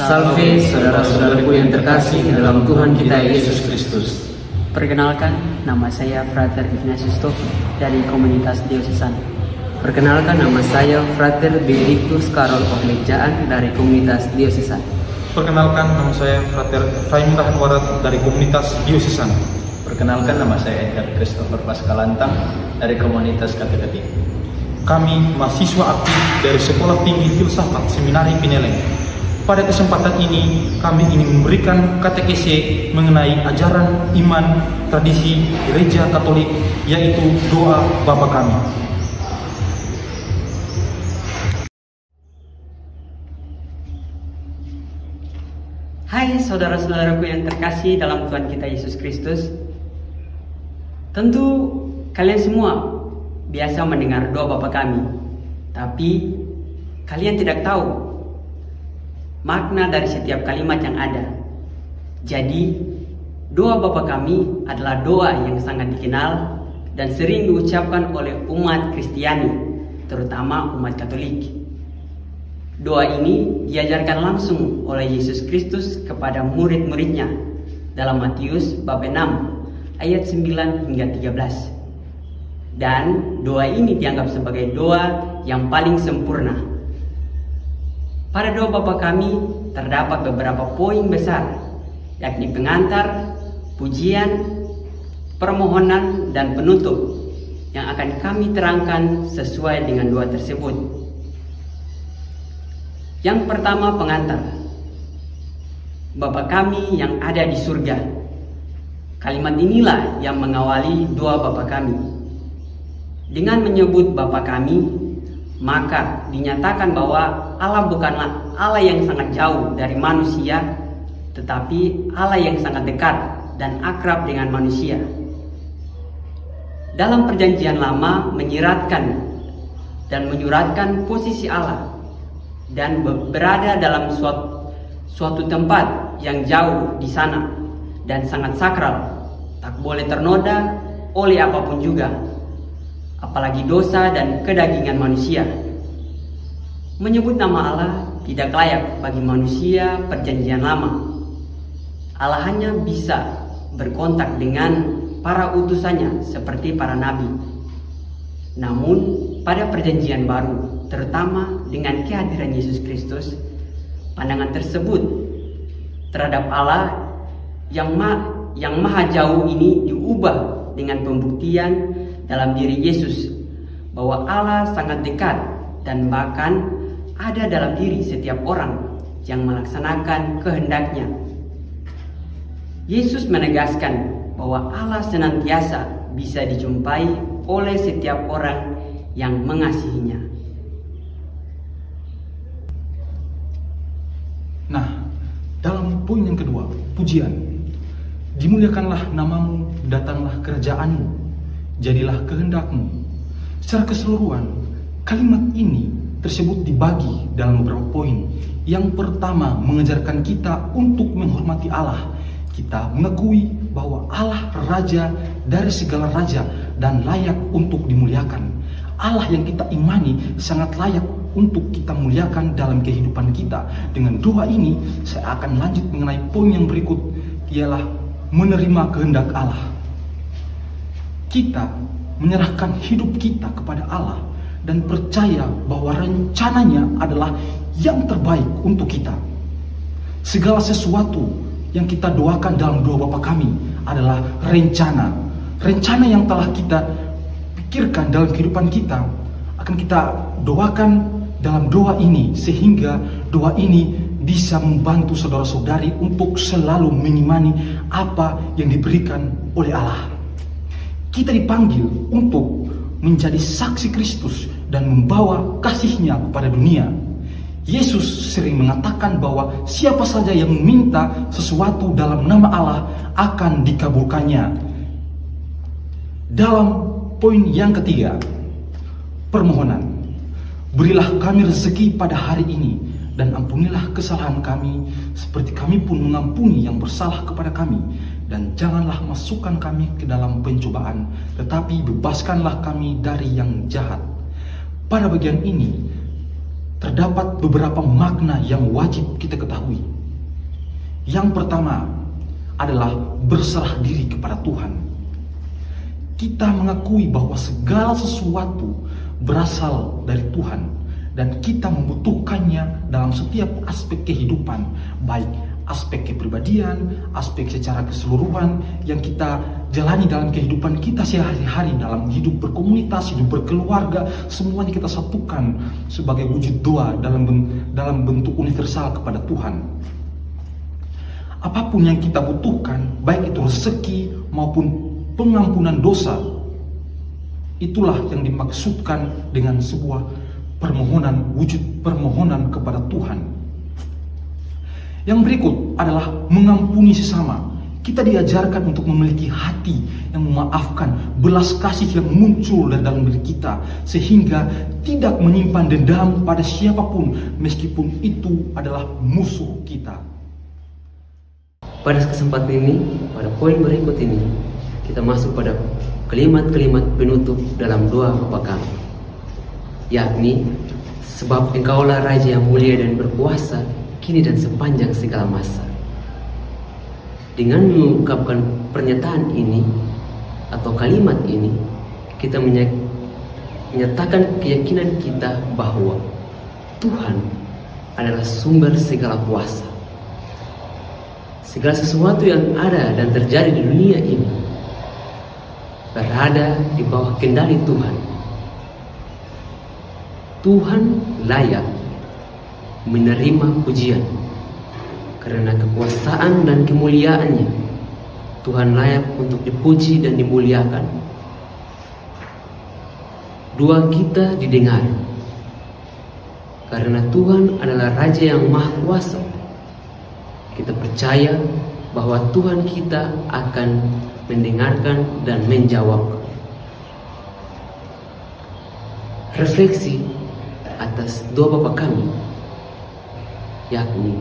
Salve saudara-saudaraku yang terkasih dalam Tuhan kita Yesus Kristus. Perkenalkan, nama saya Frater Ignatius Tofi dari komunitas diocesan. Perkenalkan, nama saya Frater Benedictus Karol Ohlejaan dari komunitas diocesan. Perkenalkan, nama saya Frater Efraim Dahanwarat dari komunitas diocesan. Perkenalkan, nama saya Edgar Christopher Pascalantang dari komunitas KTKT. Kami mahasiswa aktif dari Sekolah Tinggi Filsafat Seminari Pineleng. Pada kesempatan ini, kami ingin memberikan katekese mengenai ajaran iman tradisi Gereja Katolik, yaitu doa Bapa Kami. Hai saudara-saudaraku yang terkasih dalam Tuhan kita Yesus Kristus. Tentu kalian semua biasa mendengar doa Bapa Kami, tapi kalian tidak tahu makna dari setiap kalimat yang ada. Jadi, doa Bapa Kami adalah doa yang sangat dikenal dan sering diucapkan oleh umat Kristiani, terutama umat Katolik. Doa ini diajarkan langsung oleh Yesus Kristus kepada murid-muridnya dalam Matius bab 6 ayat 9 hingga 13. Dan doa ini dianggap sebagai doa yang paling sempurna. Pada doa Bapa Kami terdapat beberapa poin besar, yakni pengantar, pujian, permohonan, dan penutup yang akan kami terangkan sesuai dengan doa tersebut. Yang pertama, pengantar. Bapa Kami yang ada di surga. Kalimat inilah yang mengawali doa Bapa Kami. Dengan menyebut Bapa Kami, maka dinyatakan bahwa Allah bukanlah Allah yang sangat jauh dari manusia, tetapi Allah yang sangat dekat dan akrab dengan manusia. Dalam Perjanjian Lama menyiratkan dan menyuratkan posisi Allah dan berada dalam suatu tempat yang jauh di sana dan sangat sakral, tak boleh ternoda oleh apapun juga, apalagi dosa dan kedagingan manusia. Menyebut nama Allah tidak layak bagi manusia Perjanjian Lama. Allah hanya bisa berkontak dengan para utusannya seperti para nabi. Namun pada Perjanjian Baru, terutama dengan kehadiran Yesus Kristus, pandangan tersebut terhadap Allah yang maha jauh ini diubah dengan pembuktian dalam diri Yesus bahwa Allah sangat dekat dan bahkan ada dalam diri setiap orang yang melaksanakan kehendaknya. Yesus menegaskan bahwa Allah senantiasa bisa dijumpai oleh setiap orang yang mengasihinya. Nah, dalam poin yang kedua, pujian. Dimuliakanlah namamu, datanglah kerajaanmu, jadilah kehendakmu. Secara keseluruhan, kalimat ini tersebut dibagi dalam beberapa poin. Yang pertama, mengajarkan kita untuk menghormati Allah. Kita mengakui bahwa Allah raja dari segala raja dan layak untuk dimuliakan. Allah yang kita imani sangat layak untuk kita muliakan dalam kehidupan kita. Dengan doa ini, saya akan lanjut mengenai poin yang berikut, ialah menerima kehendak Allah. Kita menyerahkan hidup kita kepada Allah dan percaya bahwa rencananya adalah yang terbaik untuk kita. Segala sesuatu yang kita doakan dalam doa Bapa Kami adalah rencana. Rencana yang telah kita pikirkan dalam kehidupan kita akan kita doakan dalam doa ini, sehingga doa ini bisa membantu saudara-saudari untuk selalu mengimani apa yang diberikan oleh Allah. Kita dipanggil untuk menjadi saksi Kristus dan membawa kasih-Nya kepada dunia. Yesus sering mengatakan bahwa siapa saja yang meminta sesuatu dalam nama Allah akan dikabulkannya. Dalam poin yang ketiga, permohonan. Berilah kami rezeki pada hari ini, dan ampunilah kesalahan kami seperti kami pun mengampuni yang bersalah kepada kami. Dan janganlah masukkan kami ke dalam pencobaan, tetapi bebaskanlah kami dari yang jahat. Pada bagian ini, terdapat beberapa makna yang wajib kita ketahui. Yang pertama adalah berserah diri kepada Tuhan. Kita mengakui bahwa segala sesuatu berasal dari Tuhan dan kita membutuhkannya dalam setiap aspek kehidupan, baik aspek kepribadian, aspek secara keseluruhan yang kita jalani dalam kehidupan kita sehari-hari, dalam hidup berkomunitas, hidup berkeluarga, semuanya kita satukan sebagai wujud doa dalam bentuk universal kepada Tuhan. Apapun yang kita butuhkan, baik itu rezeki maupun pengampunan dosa, itulah yang dimaksudkan dengan sebuah permohonan, wujud permohonan kepada Tuhan. Yang berikut adalah mengampuni sesama. Kita diajarkan untuk memiliki hati yang memaafkan, belas kasih yang muncul dari dalam diri kita, sehingga tidak menyimpan dendam pada siapapun, meskipun itu adalah musuh kita. Pada kesempatan ini, pada poin berikut ini, kita masuk pada kalimat-kalimat penutup dalam doa Bapa kami, yakni, sebab Engkaulah Raja yang mulia dan berkuasa, kini dan sepanjang segala masa. Dengan mengungkapkan pernyataan ini atau kalimat ini, kita menyatakan keyakinan kita bahwa Tuhan adalah sumber segala kuasa. Segala sesuatu yang ada dan terjadi di dunia ini berada di bawah kendali Tuhan. Tuhan layak menerima pujian karena kekuasaan dan kemuliaannya. Tuhan layak untuk dipuji dan dimuliakan. Doa kita didengar karena Tuhan adalah Raja yang Maha Kuasa. Kita percaya bahwa Tuhan kita akan mendengarkan dan menjawab. Refleksi atas doa Bapa kami, yakni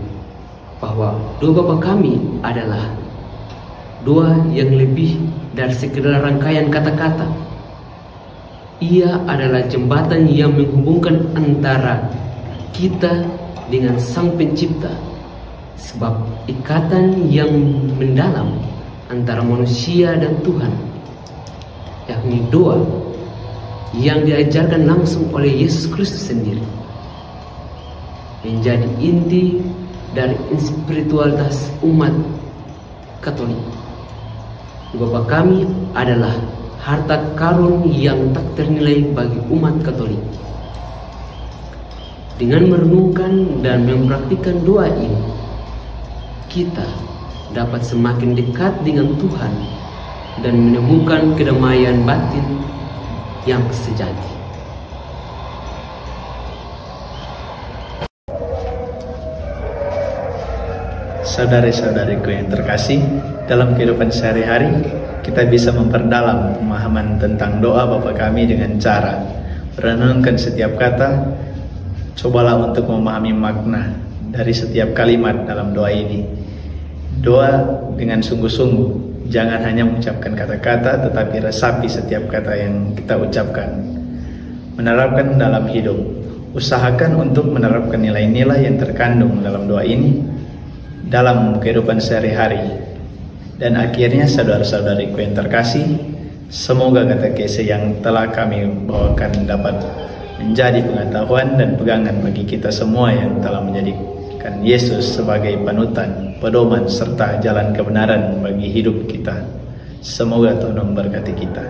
bahwa doa Bapa kami adalah doa yang lebih dari sekedar rangkaian kata-kata. Ia adalah jembatan yang menghubungkan antara kita dengan Sang Pencipta, sebab ikatan yang mendalam antara manusia dan Tuhan, yakni doa yang diajarkan langsung oleh Yesus Kristus sendiri, menjadi inti dari spiritualitas umat Katolik. Bapa kami adalah harta karun yang tak ternilai bagi umat Katolik. Dengan merenungkan dan mempraktikkan doa ini, kita dapat semakin dekat dengan Tuhan dan menemukan kedamaian batin yang sejati. Saudari-saudariku yang terkasih, dalam kehidupan sehari-hari kita bisa memperdalam pemahaman tentang doa Bapa kami dengan cara merenungkan setiap kata. Cobalah untuk memahami makna dari setiap kalimat dalam doa ini. Doa dengan sungguh-sungguh, jangan hanya mengucapkan kata-kata, tetapi resapi setiap kata yang kita ucapkan. Menerapkan dalam hidup, usahakan untuk menerapkan nilai-nilai yang terkandung dalam doa ini dalam kehidupan sehari-hari. Dan akhirnya saudara-saudariku yang terkasih, semoga kata-kata yang telah kami bawakan dapat menjadi pengetahuan dan pegangan bagi kita semua yang telah menjadikan Yesus sebagai panutan, pedoman, serta jalan kebenaran bagi hidup kita. Semoga Tuhan memberkati kita.